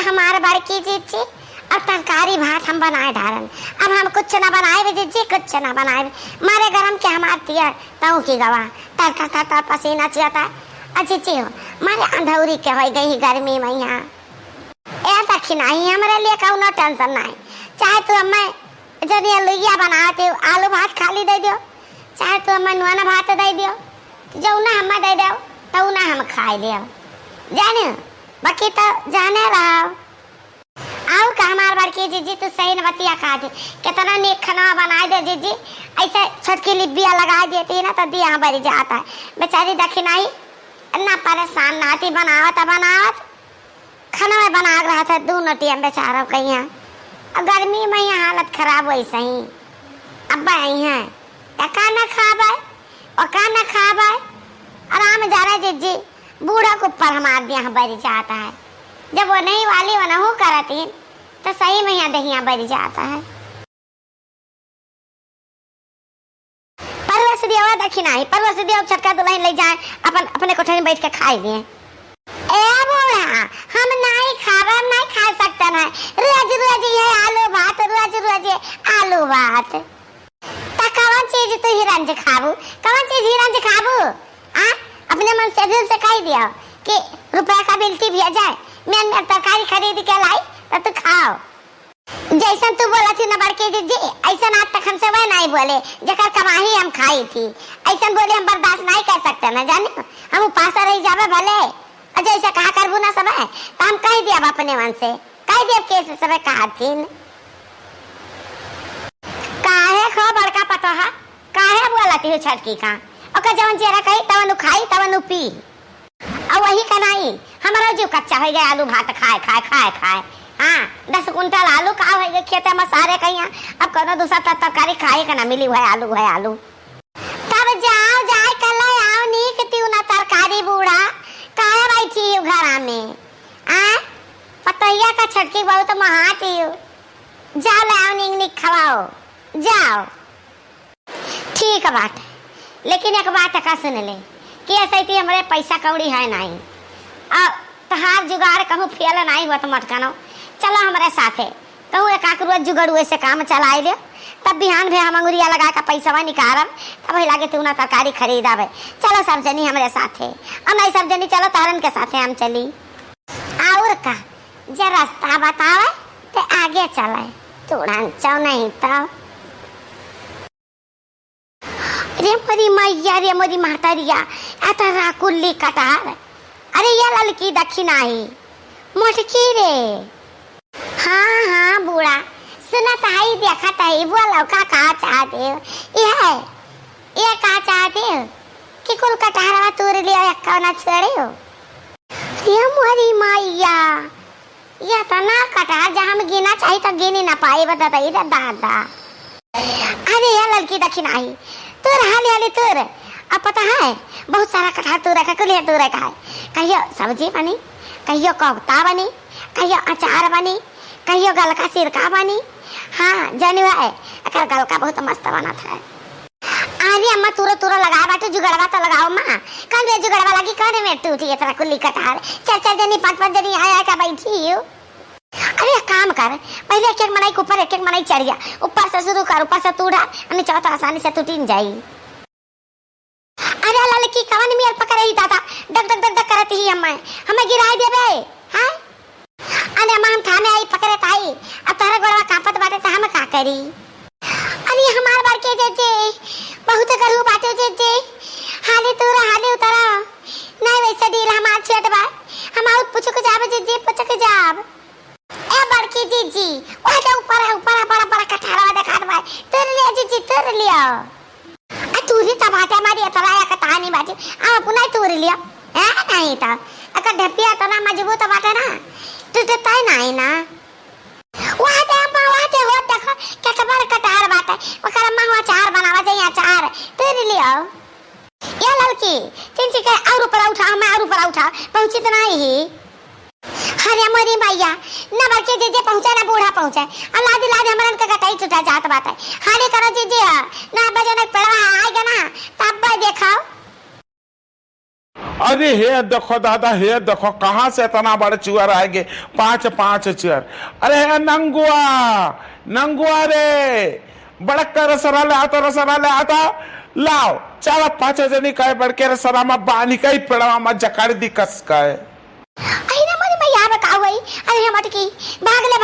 हमारे बड़की जीजी और तरकारी भात हम बनाए ढारन। अब हम कुछ ना बनाए जीजी, कुछ ना बनाए मारे गरम के हमार तिया ताऊ की गवा तर तर तर तर पसीना चियाता। जीजी हो मारे अंधौरी के हो गई गर्मी में यहाँ ए तक नहीं हमारे लिए कौनो टेंशन नहीं। चाहे तो मैं जब लुइया बनाते आलू भात खाली दे दो, चाहे तो मैं नुआना भात दे दियो, जो ना हम दे दो तो ना हम खाए लियो जाने। बाकी तो जाने रहो आओ का हमार बड़की जीजी तो सही नवतिया खा दे कितना नेक खाना बनाए दे जीजी। ऐसे छोटकी लिब्बिया लगा देती ना तो दिया भरी जाता है। बेचारी देखी नहीं ना परेशान नाती बनावत खाना में बना रहा था दोनों टीम बेचारा कहीं। अब गर्मी में यहाँ हालत खराब वैसे ही अब आई है का ना खाबे और का ना खाबे आराम जा रहा जीजी। बूढ़ा के ऊपर हमारे यहाँ बरी जाता है। जब वो नहीं वाली वो नहीं करती तो सही में यहाँ दहिया बरी जाता है। परवश दिया देखी नहीं परवश दिया छटका दुल्हन ले जाए अपन अपने कोठरी में बैठ के खाई दिए। ए बूढ़ा हम नहीं खावे, हम नहीं खा सकते ना रोज रोज ये आलू भात रोज रोज आलू भात। तो कौन चीज तू हिरंज खाबू, कौन चीज हिरंज खाबू? आ अपने मन से दिल से कह दिया कि रुपया का बिल्टी भी आ जाए मैं तरकारी खरीद के लाई तो तू खाओ। जैसा तू बोला थी ना बड़की जीजी ऐसा आज तक हमसे वह नहीं बोले जकर कमाही हम खाई थी। ऐसा बोले हम बर्दाश्त नहीं कर सकते ना जाने हम उपास रह जावे भले। जैसा कहा करबू ना सब तो हम कह दिया अपने मन से कह दिया कैसे सब कहा थी काहे खो बड़का पता है काहे बोला थी छटकी का ओका जवन चेहरा कही तवन खाई तवन पी और वही कनाई हमारा जो कच्चा हो गया आलू भात खाए खाए खाए खाए। हाँ 10 कुंटल आलू का हो गए खेते में सारे कहीं अब कोनो दूसरा तरकारी खाए का ना मिली हुआ आलू तब जाओ जाए कल आओ नी कि ना तरकारी बूढ़ा काहे बैठी घर में आ पतैया का छटकी बहुत महाती जाओ लाओ निक निक खवाओ जाओ। ठीक बात लेकिन एक बात का सुन ले कि ऐसा ही हमारे पैसा कौड़ी है नहीं अब तहार जुगाड़ कहूँ फेल नहीं हुआ तो मत कनो चलो हमारे साथ है कहूँ एक रोज जुगड़ से काम चलाए ले तब बिहान भी हम अंगुरिया लगा का पैसा निकालब तब लागे तू ना तरकारी खरीदावे। चलो सब जनी हमारे साथ है और नहीं सब जनी चलो तारन के साथ हम चली और का जे रास्ता बतावे तो आगे चले तुरंत नहीं तो रे मोरी मैया रे मोरी महतरिया आता राकुल्ली कटार अरे ये ललकी दखी नहीं मोटकी रे। हाँ हाँ बूढ़ा सुनत है देखत है बोलो का चाहते हो ये का चाहते हो कि कुल कटारवा तोड़ लिया एक ना छोड़े हो। ये मोरी मैया ये तो ना कटार जहाँ हम गिना चाहिए तो गिनी ना पाए बता इधर दादा। अरे ये लड़की दखी नहीं तोर हाली हाली तोर अब पता है बहुत सारा कटहर तू रखा कुल तू रखा है कहियो सब्जी बनी कहियो कोफ्ता बनी कहियो अचार बनी कहियो गलका सिरका बनी। हाँ जानू है अकर गलका बहुत मस्त बना था। अरे अम्मा तुरो लगा बाटे जुगड़वा तो लगाओ माँ कौन रे जुगड़वा लगी कौन में टूटी है तेरा कुल्ली कटहर 4 जनी 5 जनी आया का बैठी हो। अरे काम कर पहले एक मनाई के ऊपर एक मनाई चढ़ गया ऊपर से शुरू कर ऊपर से तूड़ा अन्य चौथा आसानी से टूटी जाई। अरे लड़की कवन में पकड़ रही दादा डक डक डक डक करती ही हमें गिराई देबे हां। अरे हम थाने आई पकड़े ताई अब तारा गोड़वा कापत बाटे त हम का करी। अरे हमार बार के जे बहुत करू बाटे जे हाले उतारा नहीं वैसे डील हमार छेट बा हम आउट पूछ के जाब जे पूछ के जाब ए बड़की जीजी ओए के ऊपर बड़ा कटहरा देखत बा तोर ले जीजी तोर लिया आ तू ही त बाटे मारी तराया का तानी बाटे आ पुनाई तोर लिया है नहीं त अकर ढपिया त ना मजबूत बाटे ना टूटता नहीं ना वाटे हो देखो क्या बड़ कटहर बाटे ओकर अम्मा हुआ चार बनावा जाई अचार तोर लिया। ये लड़की चिंची के और ऊपर उठा मैं और ऊपर उठा पहुंची तो नहीं ही। अरे मोरी भैया न बच्चे जीजे पहुंचा ना बूढ़ा पहुंचा अल्लाह लाद हमरन के कटाई छुटा जात बात है। हारे करो जीजे ना बजे न पड़वा आएगा ना तब देखो अरे हे देखो दादा, हे देखो कहाँ से इतना बड़े चुअर आएंगे, 5 चुअर। अरे हे नंगुआ, नंगुआ रे, बड़का रसरा ले आता, रसरा ले आता, लाओ चला 5 जनी काय बड़के रसरा में बानी कई पड़ा में जकाड़ दी कस का है। अरे ना मरी मैं यहाँ पे का हुई, अरे हम अटकी, भाग ले